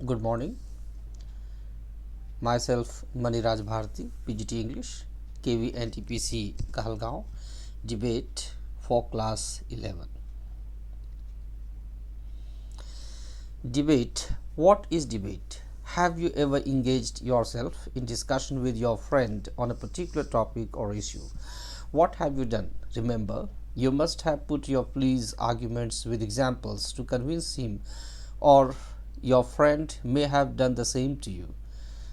Good morning. Myself Maniraj Bharti PGT English KV NTPC Kahalgaon. Debate for class 11. Debate. What is debate? Have you ever engaged yourself in discussion with your friend on a particular topic or issue? What have you done? Remember, you must have put your pleas arguments with examples to convince him, or your friend may have done the same to you.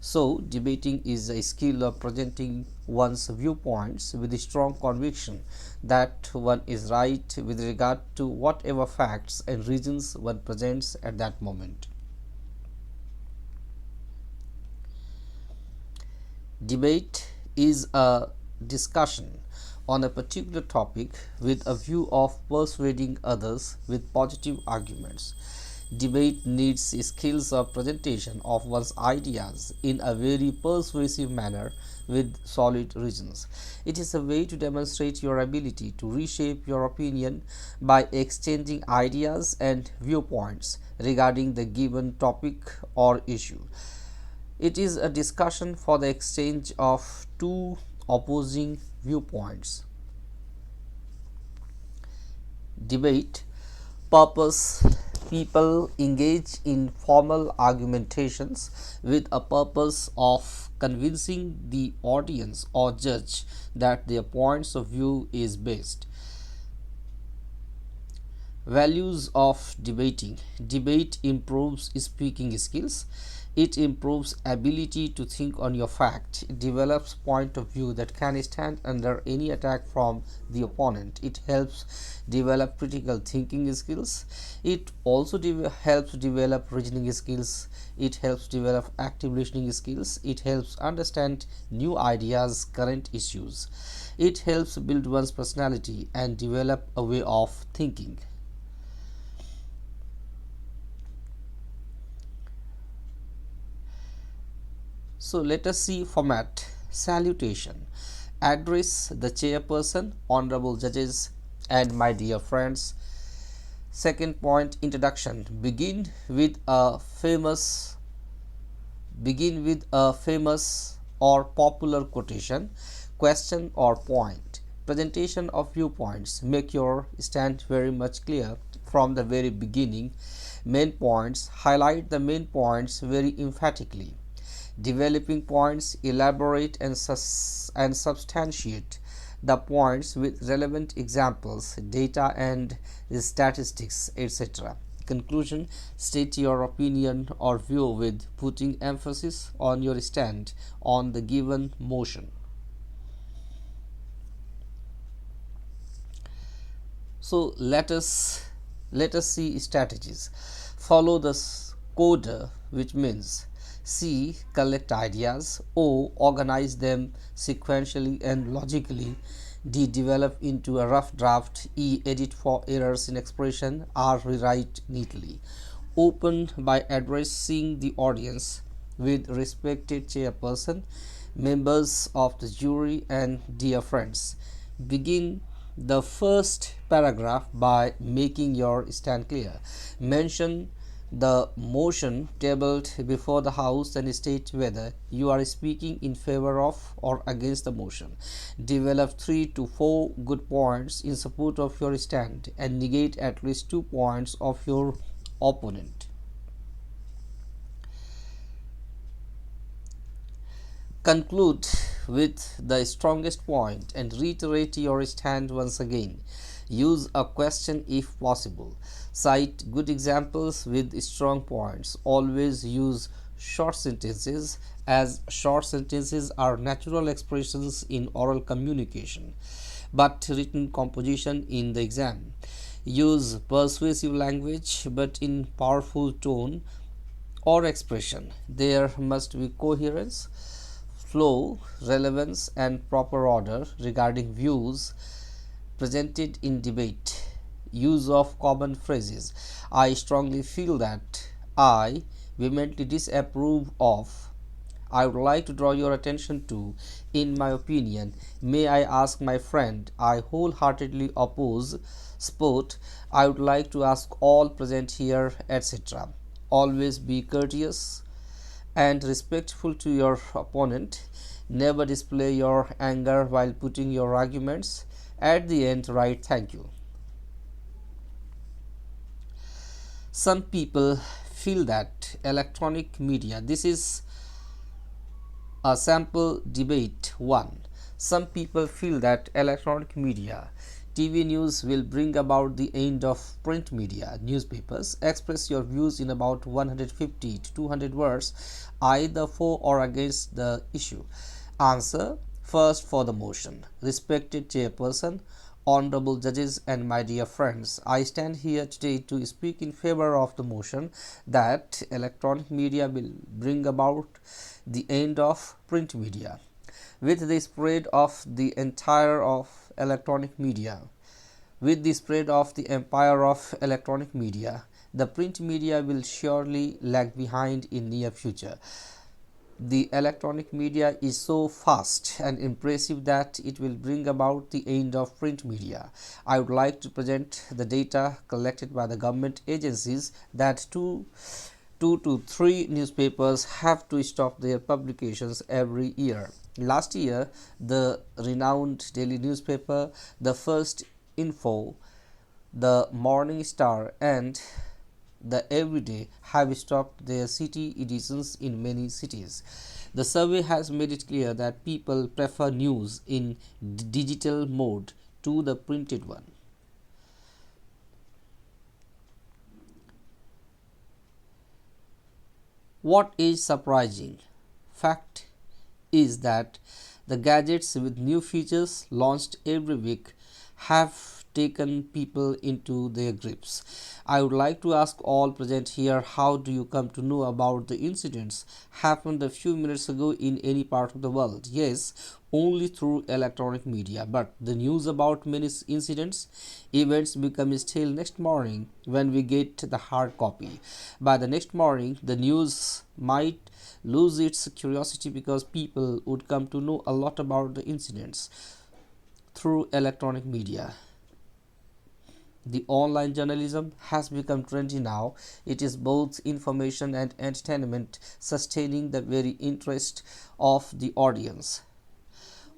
So, debating is a skill of presenting one's viewpoints with a strong conviction that one is right with regard to whatever facts and reasons one presents at that moment. Debate is a discussion on a particular topic with a view of persuading others with positive arguments. Debate needs skills of presentation of one's ideas in a very persuasive manner with solid reasons. It is a way to demonstrate your ability to reshape your opinion by exchanging ideas and viewpoints regarding the given topic or issue. It is a discussion for the exchange of two opposing viewpoints. Debate purpose. People engage in formal argumentations with a purpose of convincing the audience or judge that their points of view is best. Values of debating. Debate improves speaking skills. It improves ability to think on your fact. It develops point of view that can stand under any attack from the opponent. It helps develop critical thinking skills. It also helps develop reasoning skills. It helps develop active listening skills. It helps understand new ideas, current issues. It helps build one's personality and develop a way of thinking. So let us see format. Salutation. Address the chairperson, honorable judges, and my dear friends. Second point, introduction. Begin with a famous or popular quotation, question or point. Presentation of viewpoints. Make your stand very much clear from the very beginning. Main points. Highlight the main points very emphatically. Developing points, elaborate and substantiate the points with relevant examples, data and statistics, etc. Conclusion. State your opinion or view with putting emphasis on your stand on the given motion. So let us see strategies. Follow the coda, which means C. Collect ideas. O. Organize them sequentially and logically. D. Develop into a rough draft. E. Edit for errors in expression. R. Rewrite neatly. Open by addressing the audience with respected chairperson, members of the jury, and dear friends. Begin the first paragraph by making your stand clear. Mention the motion tabled before the House and state whether you are speaking in favor of or against the motion. Develop 3 to 4 good points in support of your stand and negate at least 2 points of your opponent. Conclude with the strongest point and reiterate your stand once again. Use a question if possible. Cite good examples with strong points. Always use short sentences, as short sentences are natural expressions in oral communication but written composition in the exam. Use persuasive language but in powerful tone or expression. There must be coherence, flow, relevance, and proper order regarding views presented in debate. Use of common phrases. I strongly feel that. I vehemently disapprove of. I would like to draw your attention to. In my opinion, may I ask my friend? I wholeheartedly oppose. Sport. I would like to ask all present here, etc. Always be courteous and respectful to your opponent. Never display your anger while putting your arguments. At the end, write thank you. Some people feel that electronic media, this is a sample debate 1. Some people feel that electronic media, TV news will bring about the end of print media, newspapers. Express your views in about 150 to 200 words, either for or against the issue. Answer. First, for the motion. Respected chairperson, honorable judges, and my dear friends, I stand here today to speak in favor of the motion that electronic media will bring about the end of print media. With the spread of the entire of electronic media, with the spread of the empire of electronic media, the print media will surely lag behind in near future. The electronic media is so fast and impressive that it will bring about the end of print media. I would like to present the data collected by the government agencies that two to three newspapers have to stop their publications every year. Last year, the renowned daily newspaper, the First Info, the Morning Star, and the Everyday have stopped their city editions in many cities. The survey has made it clear that people prefer news in digital mode to the printed one. What is surprising fact is that the gadgets with new features launched every week have taken people into their grips. I would like to ask all present here, how do you come to know about the incidents happened a few minutes ago in any part of the world? Yes, only through electronic media, but the news about many incidents, events become still next morning when we get the hard copy. By the next morning, the news might lose its curiosity because people would come to know a lot about the incidents through electronic media. The online journalism has become trendy now. It is both information and entertainment, sustaining the very interest of the audience.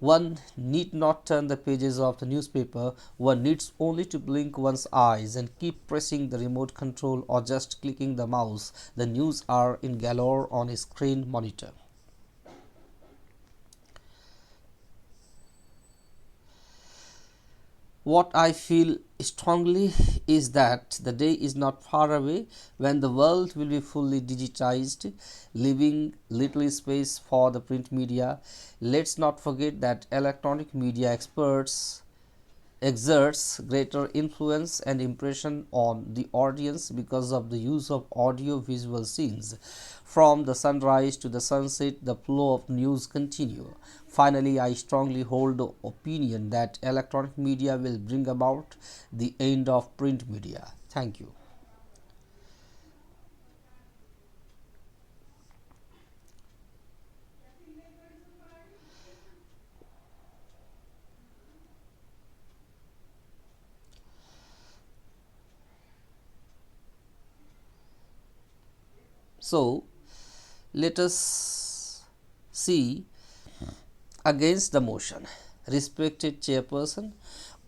One need not turn the pages of the newspaper, one needs only to blink one's eyes and keep pressing the remote control or just clicking the mouse. The news are in galore on a screen monitor. What I feel strongly is that the day is not far away when the world will be fully digitized, leaving little space for the print media. Let's not forget that electronic media experts exerts greater influence and impression on the audience because of the use of audio visual scenes. From the sunrise to the sunset, the flow of news continue. Finally, I strongly hold the opinion that electronic media will bring about the end of print media. Thank you. So, let us see against the motion. Respected chairperson,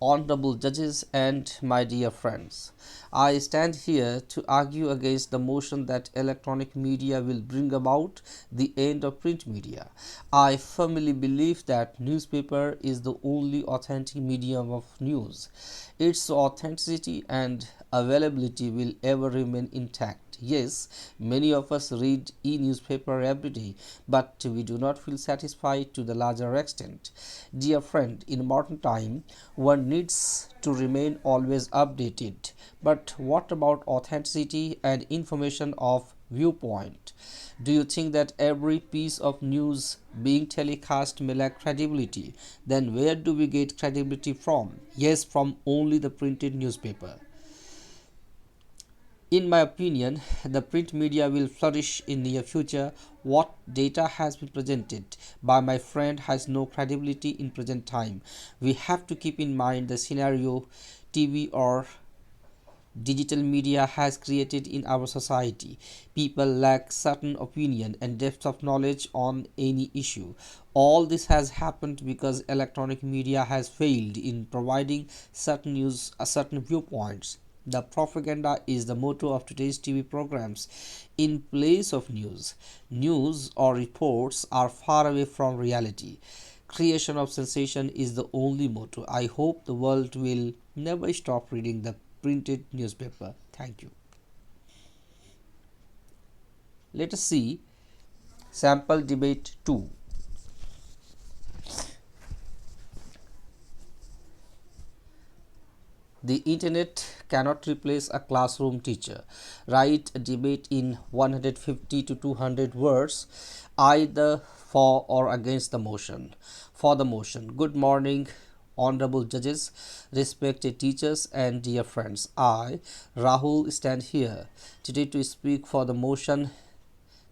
honorable judges, and my dear friends, I stand here to argue against the motion that electronic media will bring about the end of print media. I firmly believe that newspaper is the only authentic medium of news. Its authenticity and availability will ever remain intact. Yes, many of us read e-newspaper every day, but we do not feel satisfied to the larger extent. Dear friend, in modern time, one needs to remain always updated. But what about authenticity and information of viewpoint? Do you think that every piece of news being telecast may lack credibility? Then where do we get credibility from? Yes, from only the printed newspaper. In my opinion, the print media will flourish in near future. What data has been presented by my friend has no credibility in present time. We have to keep in mind the scenario TV or digital media has created in our society. People lack certain opinion and depth of knowledge on any issue. All this has happened because electronic media has failed in providing certain news, certain viewpoints. The propaganda is the motto of today's TV programs. In place of news, news or reports are far away from reality. Creation of sensation is the only motto. I hope the world will never stop reading the printed newspaper. Thank you. Let us see sample debate 2. The internet cannot replace a classroom teacher. Write a debate in 150 to 200 words, either for or against the motion. For the motion. Good morning, honorable judges, respected teachers, and dear friends. I, Rahul, stand here today to speak for the motion.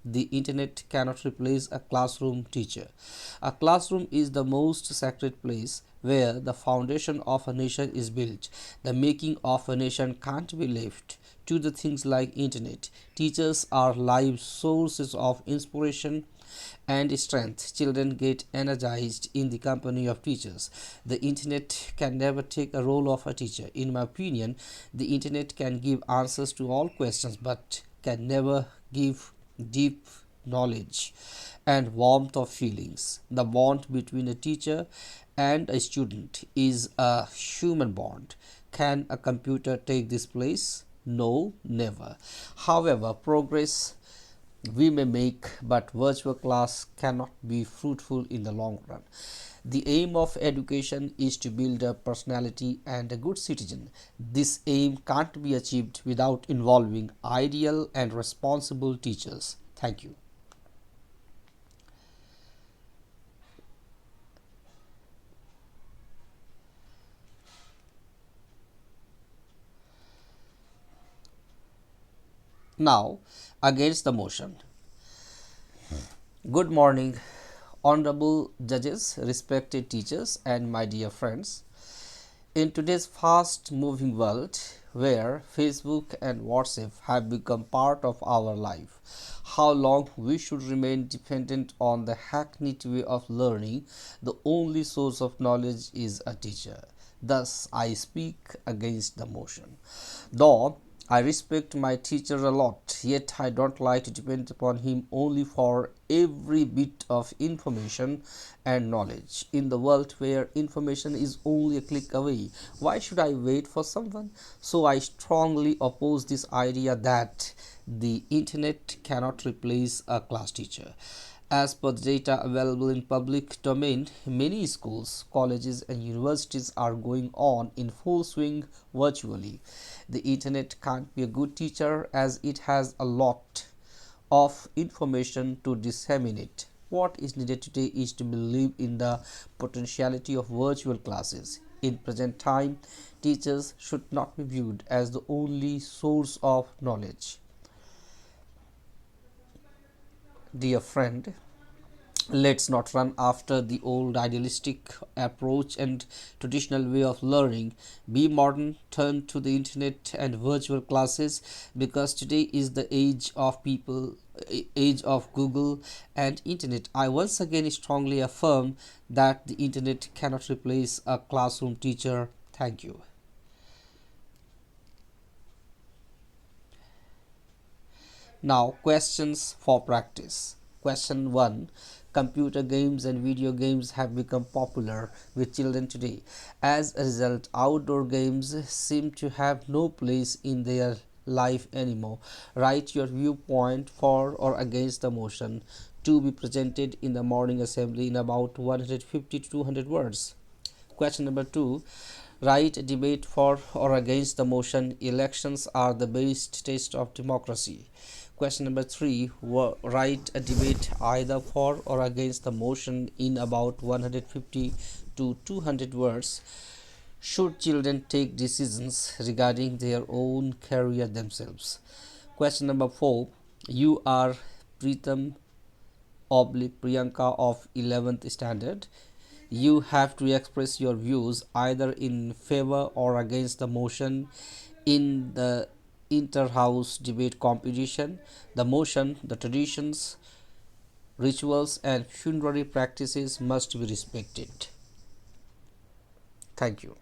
The internet cannot replace a classroom teacher. A classroom is the most sacred place where the foundation of a nation is built. The making of a nation can't be left to the things like internet. Teachers are live sources of inspiration and strength. Children get energized in the company of teachers. The internet can never take a role of a teacher. In my opinion, the internet can give answers to all questions but can never give deep knowledge and warmth of feelings. The bond between a teacher and a student is a human bond. Can a computer take this place? No, never. However, progress we may make, but virtual class cannot be fruitful in the long run. The aim of education is to build a personality and a good citizen. This aim can't be achieved without involving ideal and responsible teachers. Thank you. Now, against the motion. Good morning, honorable judges, respected teachers, and my dear friends. In today's fast moving world, where Facebook and WhatsApp have become part of our life, how long we should remain dependent on the hackneyed way of learning, the only source of knowledge is a teacher. Thus, I speak against the motion. Though I respect my teacher a lot, yet I don't like to depend upon him only for every bit of information and knowledge. In the world where information is only a click away, why should I wait for someone? So I strongly oppose this idea that the internet cannot replace a class teacher. As per the data available in public domain, many schools, colleges, and universities are going on in full swing virtually. The internet can't be a good teacher as it has a lot of information to disseminate. What is needed today is to believe in the potentiality of virtual classes. In present time, teachers should not be viewed as the only source of knowledge. Dear friend, let's not run after the old idealistic approach and traditional way of learning. Be modern, turn to the internet and virtual classes, because today is the age of Google and internet. I once again strongly affirm that the internet cannot replace a classroom teacher. Thank you. Now, questions for practice. Question 1. Computer games and video games have become popular with children today. As a result, outdoor games seem to have no place in their life anymore. Write your viewpoint for or against the motion to be presented in the morning assembly in about 150 to 200 words. Question number 2. Write a debate for or against the motion. Elections are the best test of democracy. Question number 3. Write a debate either for or against the motion in about 150 to 200 words. Should children take decisions regarding their own career themselves? Question number 4. You are Pritam oblique Priyanka of 11th standard. You have to express your views either in favor or against the motion in the inter-house debate competition. The motion, the traditions, rituals, and funerary practices must be respected. Thank you.